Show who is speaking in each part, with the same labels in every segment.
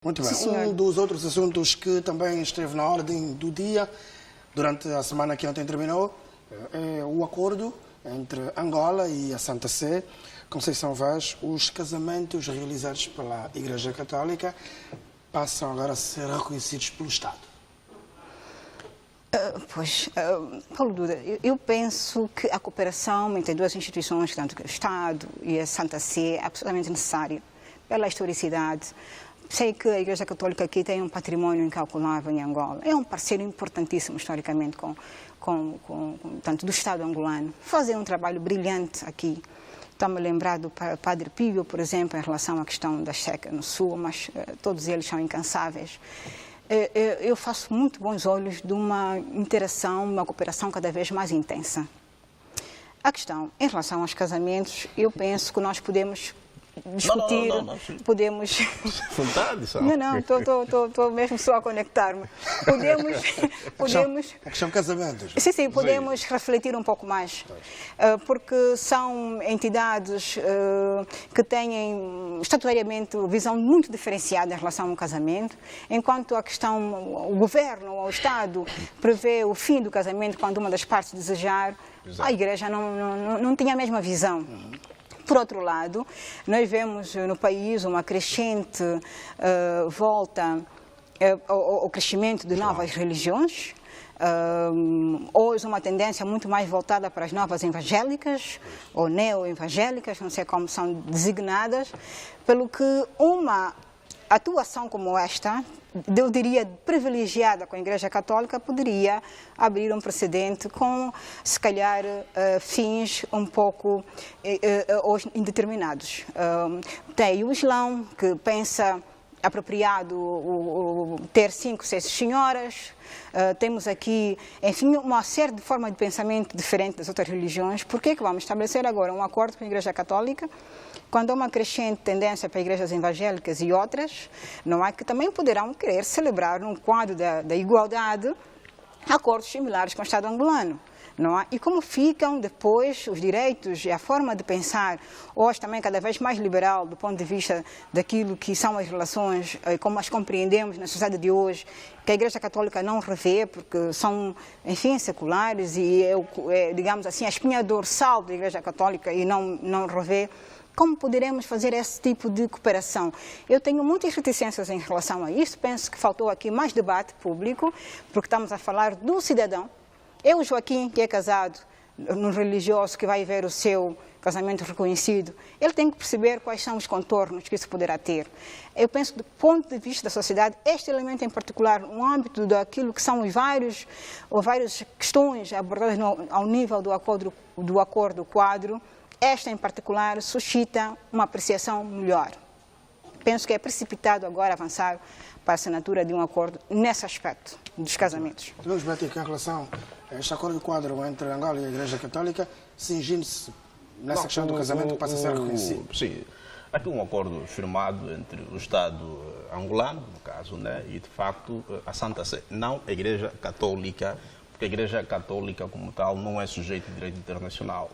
Speaker 1: Muito bem.
Speaker 2: Sim,
Speaker 1: Um dos outros assuntos que também esteve na ordem do dia, durante a semana que ontem terminou, é o acordo entre Angola e a Santa Sé, Conceição Vaz. Os casamentos realizados pela Igreja Católica passam agora a ser reconhecidos pelo Estado.
Speaker 2: Paulo Duda, eu penso que a cooperação entre duas instituições, tanto o Estado e a Santa Sé, é absolutamente necessária pela historicidade. Sei que a Igreja Católica aqui tem um património incalculável em Angola. É um parceiro importantíssimo historicamente tanto do Estado angolano. Fazem um trabalho brilhante aqui. Estou-me a lembrar do Padre Pio, por exemplo, em relação à questão da Checa no Sul, mas todos eles são incansáveis. Eu faço muito bons olhos de uma interação, uma cooperação cada vez mais intensa. A questão, em relação aos casamentos, eu penso que nós podemos discutir, podemos...
Speaker 3: Vontade, só.
Speaker 2: Não, estou mesmo só a conectar-me. Podemos...
Speaker 1: A questão casamentos.
Speaker 2: Sim, podemos refletir um pouco mais, porque são entidades que têm estatutariamente visão muito diferenciada em relação ao casamento, enquanto a questão, o governo ou o Estado prevê o fim do casamento quando uma das partes desejar, a Igreja não tinha a mesma visão. Por outro lado, nós vemos no país uma crescente volta ao crescimento de novas religiões. Hoje uma tendência muito mais voltada para as novas evangélicas, ou neo-evangélicas, não sei como são designadas, pelo que uma atuação como esta, eu diria privilegiada com a Igreja Católica, poderia abrir um precedente com, se calhar, fins um pouco indeterminados. Tem o Islão, que pensa apropriado ter 5, 6 senhoras. Temos aqui, enfim, uma série de formas de pensamento diferente das outras religiões. Por que vamos estabelecer agora um acordo com a Igreja Católica, quando há uma crescente tendência para igrejas evangélicas e outras, não é, que também poderão querer celebrar, num quadro da igualdade, acordos similares com o Estado angolano? Não é? E como ficam depois os direitos e a forma de pensar, hoje também cada vez mais liberal do ponto de vista daquilo que são as relações, como as compreendemos na sociedade de hoje, que a Igreja Católica não revê, porque são, enfim, seculares e digamos assim, a espinha dorsal da Igreja Católica e não revê. Como poderemos fazer esse tipo de cooperação? Eu tenho muitas reticências em relação a isso. Penso que faltou aqui mais debate público, porque estamos a falar do cidadão. Eu, Joaquim, que é casado num religioso que vai ver o seu casamento reconhecido, ele tem que perceber quais são os contornos que isso poderá ter. Eu penso, do ponto de vista da sociedade, este elemento em particular, no âmbito daquilo que são várias questões abordadas ao nível do acordo quadro, esta, em particular, suscita uma apreciação melhor. Penso que é precipitado agora avançar para a assinatura de um acordo nesse aspecto dos casamentos.
Speaker 1: Vamos bater em relação a este acordo quadro entre Angola e a Igreja Católica, cingindo-se nessa questão do casamento que passa a ser reconhecido.
Speaker 3: Sim, aqui um acordo firmado entre o Estado angolano, no caso, né, e de facto a Santa Sé, não a Igreja Católica, porque a Igreja Católica como tal não é sujeito de direito internacional.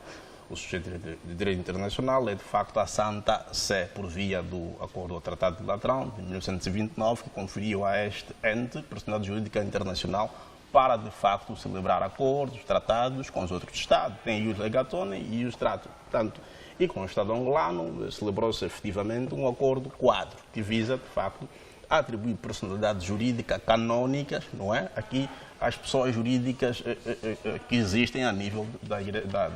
Speaker 3: O sujeito de direito internacional é, de facto, a Santa Sé, por via do Acordo ao Tratado de Latrão, de 1929, que conferiu a este ente personalidade jurídica internacional para, de facto, celebrar acordos, tratados com os outros Estados. Tem os legatone e os tratos. Portanto, e com o Estado angolano celebrou-se efetivamente um acordo quadro, que visa, de facto, atribuir personalidades jurídicas canónicas, não é? Aqui, as pessoas jurídicas que existem a nível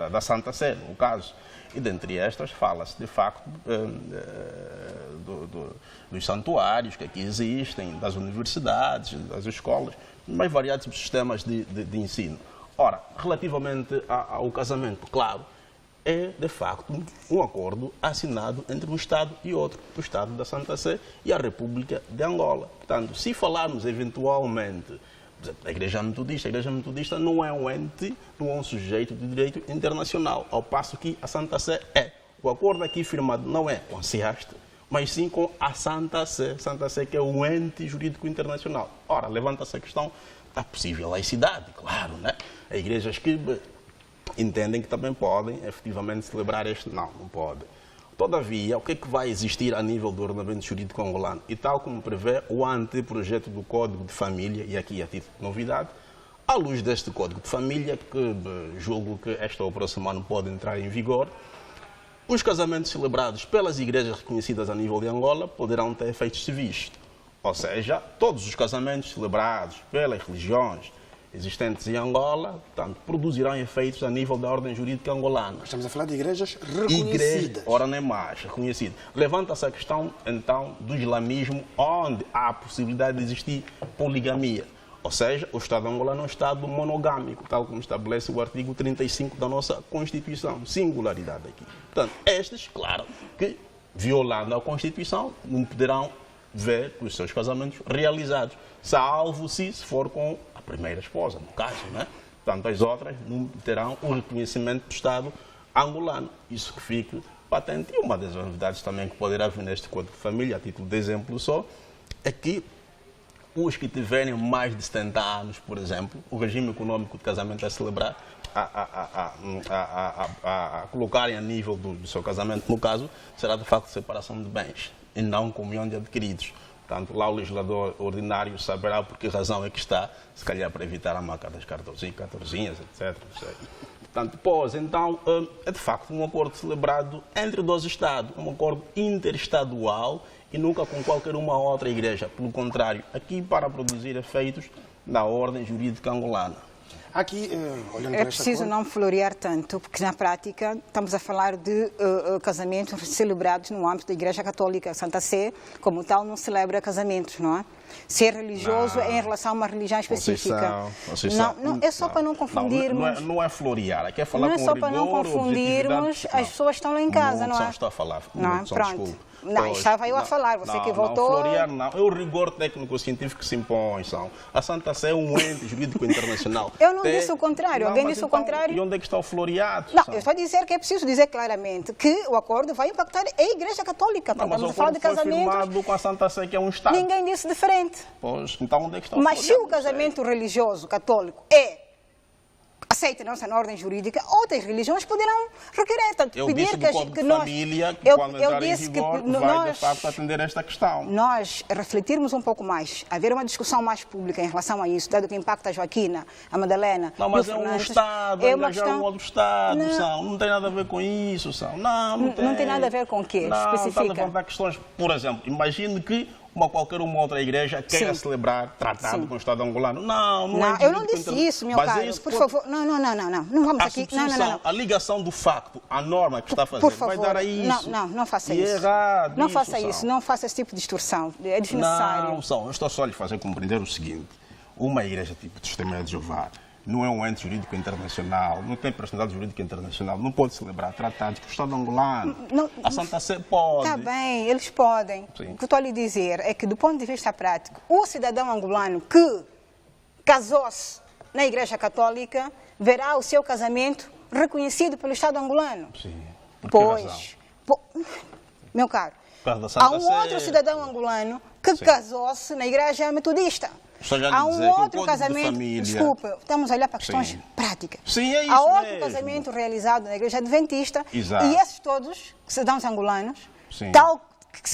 Speaker 3: da Santa Sé, no caso. E dentre estas fala-se, de facto, dos santuários que aqui existem, das universidades, das escolas, mais variados sistemas de ensino. Ora, relativamente ao casamento, claro, é, de facto, um acordo assinado entre um Estado e outro, o Estado da Santa Sé e a República de Angola. Portanto, se falarmos eventualmente a Igreja Metodista não é um ente, não é um sujeito de direito internacional, ao passo que a Santa Sé é. O acordo aqui firmado não é com a SEAST, mas sim com a Santa Sé que é um ente jurídico internacional. Ora, levanta-se a questão da possível laicidade, claro, né? Há igrejas que entendem que também podem efetivamente celebrar este. Não pode. Todavia, o que é que vai existir a nível do ordenamento jurídico angolano? E tal como prevê o anteprojeto do Código de Família, e aqui a título de novidade, à luz deste Código de Família, que julgo que esta ou próxima ano pode entrar em vigor, os casamentos celebrados pelas igrejas reconhecidas a nível de Angola poderão ter efeitos civis. Ou seja, todos os casamentos celebrados pelas religiões existentes em Angola, portanto, produzirão efeitos a nível da ordem jurídica angolana.
Speaker 1: Estamos a falar de igrejas reconhecidas.
Speaker 3: Igreja, ora nem mais, reconhecida. Levanta-se a questão, então, do islamismo, onde há a possibilidade de existir poligamia. Ou seja, o Estado angolano é um Estado monogâmico, tal como estabelece o artigo 35 da nossa Constituição. Singularidade aqui. Portanto, estes, claro, que, violando a Constituição, não poderão ver os seus casamentos realizados, salvo se for com a primeira esposa, no caso, né? Portanto, as outras não terão o reconhecimento do Estado angolano. Isso que fica patente. E uma das novidades também que poderá vir neste Código de Família, a título de exemplo só, é que os que tiverem mais de 70 anos, por exemplo, o regime econômico de casamento a celebrar, a colocarem a nível do seu casamento, no caso, será de facto separação de bens e não comunhão de adquiridos. Portanto, lá o legislador ordinário saberá por que razão é que está, se calhar para evitar a marca das catorzinhas, etc. Portanto, então, é de facto um acordo celebrado entre dois Estados, um acordo interestadual e nunca com qualquer uma outra igreja. Pelo contrário, aqui para produzir efeitos na ordem jurídica angolana.
Speaker 1: Aqui, olhando
Speaker 2: é
Speaker 1: para
Speaker 2: preciso não florear tanto, porque na prática estamos a falar de casamentos celebrados no âmbito da Igreja Católica. Santa Sé, como tal, não celebra casamentos, não é? Ser religioso é em relação a uma religião específica.
Speaker 3: Conceição.
Speaker 2: Não, é só para não confundirmos.
Speaker 3: Não é florear, é falar
Speaker 2: não é
Speaker 3: com
Speaker 2: só
Speaker 3: rigor,
Speaker 2: para não confundirmos as pessoas que estão lá em casa, não é?
Speaker 3: Está a falar.
Speaker 2: Não, pronto. Não, estava eu a falar, você que voltou...
Speaker 3: Não, florear não. É o rigor técnico-científico que se impõe, são. A Santa Sé é um ente jurídico internacional.
Speaker 2: Eu não disse o contrário, alguém disse o contrário.
Speaker 3: E onde é que está o floreado?
Speaker 2: Não, eu estou a dizer que é preciso dizer claramente que o acordo vai impactar a Igreja Católica.
Speaker 3: Não, mas o
Speaker 2: estamos a falar de
Speaker 3: acordo foi
Speaker 2: casamentos.
Speaker 3: firmado com a Santa Sé, que é um Estado.
Speaker 2: Ninguém disse diferente.
Speaker 3: Pois, então onde é que está o
Speaker 2: Mas se o casamento religioso católico aceita a nossa ordem jurídica, outras religiões poderão requerer. Tanto
Speaker 3: Eu
Speaker 2: pedir
Speaker 3: disse do Código de Família que quando entrar em vigor vai de facto atender esta questão.
Speaker 2: Nós refletirmos um pouco mais, haver uma discussão mais pública em relação a isso, dado que impacta a Joaquina, a Madalena,
Speaker 3: não, mas
Speaker 2: e o
Speaker 3: é um
Speaker 2: Fernandes,
Speaker 3: Estado,
Speaker 2: é uma
Speaker 3: engajar
Speaker 2: questão...
Speaker 3: um outro Estado,
Speaker 2: Não.
Speaker 3: Não tem nada a ver com isso, não tem.
Speaker 2: Não tem nada a ver com o quê?
Speaker 3: Não,
Speaker 2: Especifica.
Speaker 3: está a levantar questões, por exemplo, imagine que qualquer uma outra igreja queira celebrar tratado com o Estado angolano. Não é
Speaker 2: eu não disse isso, meu caro. Por favor, não vamos aqui. Não.
Speaker 3: A ligação do facto, a norma que está a fazer, vai dar a isso.
Speaker 2: Não faça isso.
Speaker 3: Errado,
Speaker 2: não faça isso, não faça esse tipo de distorção. É desnecessário.
Speaker 3: Não, eu estou só a lhe fazer compreender o seguinte: uma igreja tipo Testemunha de Jeová não é um ente jurídico internacional, não tem personalidade jurídica internacional, não pode celebrar tratados com o Estado angolano. A Santa Sé pode.
Speaker 2: Está bem, eles podem.
Speaker 3: Sim.
Speaker 2: O que estou a lhe dizer é que, do ponto de vista prático, o cidadão angolano que casou-se na Igreja Católica verá o seu casamento reconhecido pelo Estado angolano.
Speaker 3: Sim.
Speaker 2: Meu caro, há um outro cidadão angolano que casou-se na Igreja Metodista.
Speaker 3: Há
Speaker 2: um outro casamento, desculpa, estamos a olhar para questões práticas.
Speaker 3: Sim, é isso
Speaker 2: há outro
Speaker 3: mesmo.
Speaker 2: Casamento realizado na Igreja Adventista.
Speaker 3: Exato.
Speaker 2: E esses todos, cidadãos angolanos,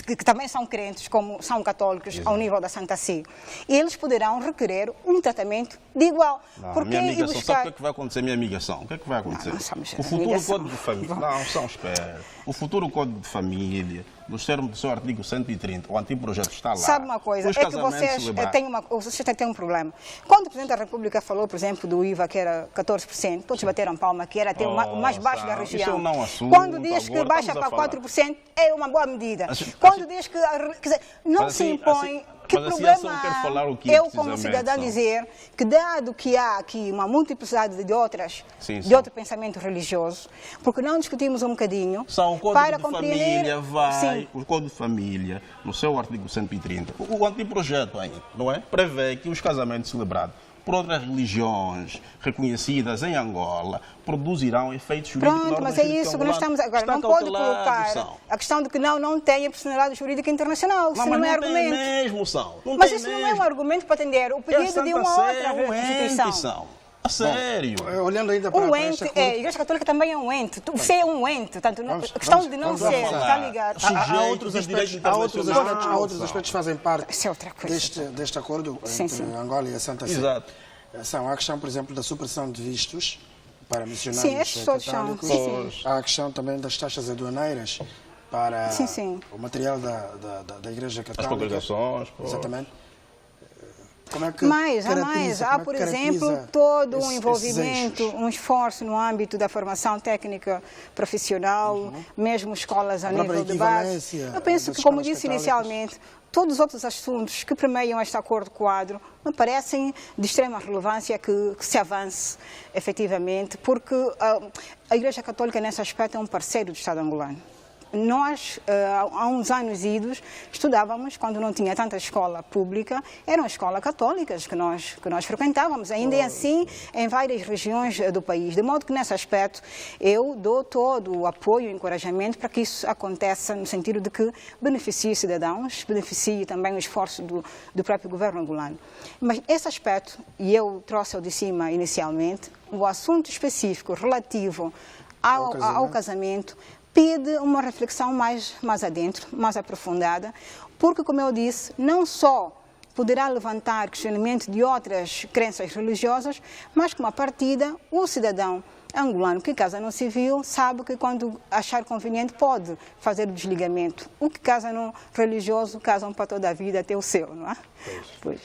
Speaker 2: que também são crentes, como são católicos, ao nível da Santa Sé, eles poderão requerer um tratamento de igual.
Speaker 3: Minha amigação, sabe o que vai acontecer, minha amigação? O que é que vai acontecer? O futuro Código de Família... espera. O futuro Código de Família, nos termos do seu artigo 130, o anteprojeto está lá.
Speaker 2: Sabe uma coisa, é que vocês têm um problema. Quando o Presidente da República falou, por exemplo, do IVA, que era 14%, todos bateram palma, que era até o mais baixo da região.
Speaker 3: Isso eu não assumo.
Speaker 2: Quando diz que baixa para 4%, é uma boa medida. Quando diz que... Quer dizer, não se impõe... Que problema eu, como cidadã, dizer que, dado que há aqui uma multiplicidade de outro pensamento religioso, porque não discutimos um bocadinho
Speaker 3: o Código de Família o Código de Família, no seu artigo 130, o anteprojeto ainda, não é? Prevê que os casamentos celebrados por outras religiões reconhecidas em Angola produzirão efeitos jurídicos.
Speaker 2: Pronto, mas é isso que nós estamos agora. Não pode colocar a questão de que não tem a personalidade jurídica internacional. Isso não é argumento.
Speaker 3: Mesmo,
Speaker 2: mas isso não é um argumento para atender o pedido de uma outra instituição.
Speaker 3: A sério?
Speaker 1: Olhando ainda para,
Speaker 2: O
Speaker 1: para
Speaker 2: ente,
Speaker 1: este acordo,
Speaker 2: a Igreja Católica também é um ente. Você é um ente. Tanto a questão de não ser, está ligado.
Speaker 1: há outros
Speaker 3: direito
Speaker 1: aspectos,
Speaker 3: internacional.
Speaker 1: há outros aspectos que fazem parte
Speaker 2: Isso é outra coisa.
Speaker 1: deste acordo
Speaker 2: Sim,
Speaker 1: entre
Speaker 2: sim.
Speaker 1: Angola e a Santa Sé.
Speaker 3: Exato.
Speaker 1: São a questão, por exemplo, da supressão de vistos para missionários
Speaker 2: Sim, estes todos são.
Speaker 1: católicos.
Speaker 2: Sim, sim.
Speaker 1: Há a questão também das taxas aduaneiras para
Speaker 2: Sim, sim.
Speaker 1: o material da Igreja
Speaker 3: As
Speaker 1: Católica.
Speaker 3: congregações. Pô.
Speaker 1: Exatamente. Como é que
Speaker 2: Há mais.
Speaker 1: caracteriza-
Speaker 2: Há,
Speaker 1: como é que
Speaker 2: por
Speaker 1: caracteriza
Speaker 2: exemplo, todo um
Speaker 1: esses
Speaker 2: envolvimento,
Speaker 1: eixos?
Speaker 2: um esforço no âmbito da formação técnica profissional, mesmo escolas a
Speaker 1: própria
Speaker 2: nível de base.
Speaker 1: equivalência
Speaker 2: Eu penso
Speaker 1: das
Speaker 2: que, como
Speaker 1: escolas
Speaker 2: disse
Speaker 1: católicas.
Speaker 2: inicialmente, todos os outros assuntos que permeiam este acordo quadro me parecem de extrema relevância que se avance efetivamente, porque a Igreja Católica, nesse aspecto, é um parceiro do Estado angolano. Nós, há uns anos idos, estudávamos, quando não tinha tanta escola pública, eram escolas católicas que nós frequentávamos, ainda é assim em várias regiões do país. De modo que, nesse aspecto, eu dou todo o apoio e encorajamento para que isso aconteça, no sentido de que beneficie os cidadãos, beneficie também o esforço do próprio governo angolano. Mas esse aspecto, e eu trouxe-o de cima inicialmente, o assunto específico relativo ao casamento, pede uma reflexão mais adentro, mais aprofundada, porque, como eu disse, não só poderá levantar questionamento de outras crenças religiosas, mas como a partida, o cidadão angolano que casa no civil sabe que quando achar conveniente pode fazer o desligamento. O que casa no religioso, casam para toda a vida até o céu, não é? Pois.